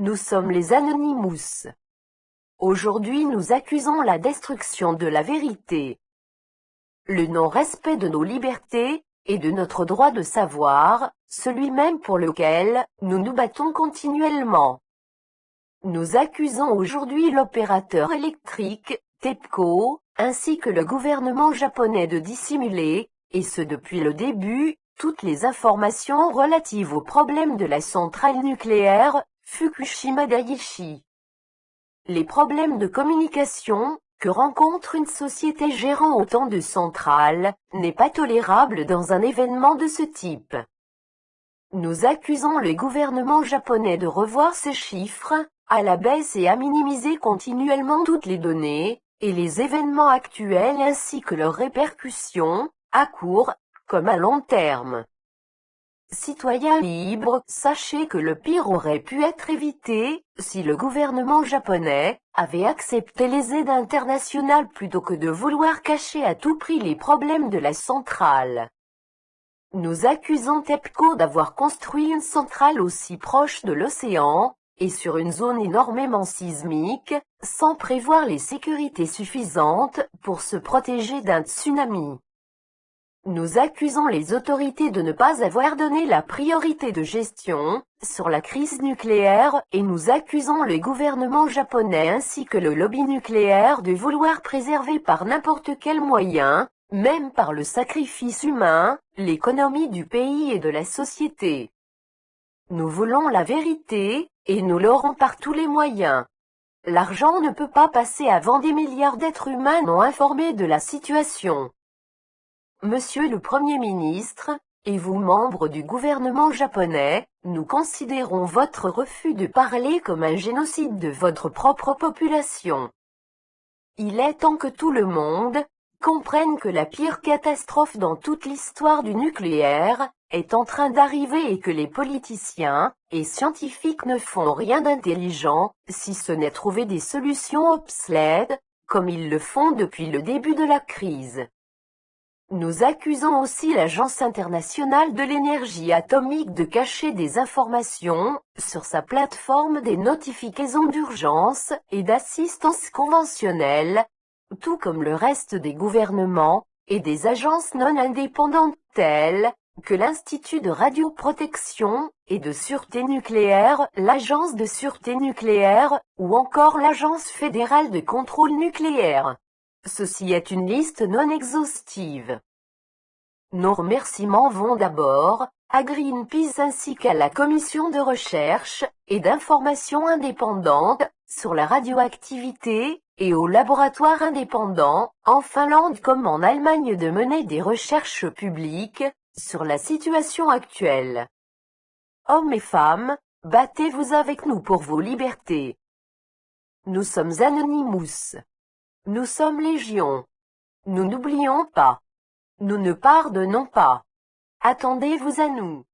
Nous sommes les Anonymous. Aujourd'hui nous accusons la destruction de la vérité, le non-respect de nos libertés, et de notre droit de savoir, celui même pour lequel nous nous battons continuellement. Nous accusons aujourd'hui l'opérateur électrique, TEPCO, ainsi que le gouvernement japonais de dissimuler, et ce depuis le début, toutes les informations relatives aux problèmes de la centrale nucléaire, Fukushima Daiichi. Les problèmes de communication, que rencontre une société gérant autant de centrales, n'est pas tolérable dans un événement de ce type. Nous accusons le gouvernement japonais de revoir ces chiffres, à la baisse et à minimiser continuellement toutes les données, et les événements actuels ainsi que leurs répercussions, à court, comme à long terme. Citoyens libres, sachez que le pire aurait pu être évité, si le gouvernement japonais avait accepté les aides internationales plutôt que de vouloir cacher à tout prix les problèmes de la centrale. Nous accusons TEPCO d'avoir construit une centrale aussi proche de l'océan, et sur une zone énormément sismique, sans prévoir les sécurités suffisantes pour se protéger d'un tsunami. Nous accusons les autorités de ne pas avoir donné la priorité de gestion sur la crise nucléaire et nous accusons le gouvernement japonais ainsi que le lobby nucléaire de vouloir préserver par n'importe quel moyen, même par le sacrifice humain, l'économie du pays et de la société. Nous voulons la vérité, et nous l'aurons par tous les moyens. L'argent ne peut pas passer avant des milliards d'êtres humains non informés de la situation. Monsieur le Premier ministre, et vous membres du gouvernement japonais, nous considérons votre refus de parler comme un génocide de votre propre population. Il est temps que tout le monde comprenne que la pire catastrophe dans toute l'histoire du nucléaire est en train d'arriver et que les politiciens et scientifiques ne font rien d'intelligent, si ce n'est trouver des solutions obsolètes, comme ils le font depuis le début de la crise. Nous accusons aussi l'Agence internationale de l'énergie atomique de cacher des informations sur sa plateforme des notifications d'urgence et d'assistance conventionnelle, tout comme le reste des gouvernements et des agences non indépendantes telles que l'Institut de radioprotection et de sûreté nucléaire, l'Agence de sûreté nucléaire, ou encore l'Agence fédérale de contrôle nucléaire. Ceci est une liste non exhaustive. Nos remerciements vont d'abord à Greenpeace ainsi qu'à la Commission de recherche et d'information indépendante sur la radioactivité, et aux laboratoires indépendants, en Finlande comme en Allemagne de mener des recherches publiques sur la situation actuelle. Hommes et femmes, battez-vous avec nous pour vos libertés. Nous sommes Anonymous. Nous sommes Légion. Nous n'oublions pas. Nous ne pardonnons pas. Attendez-vous à nous.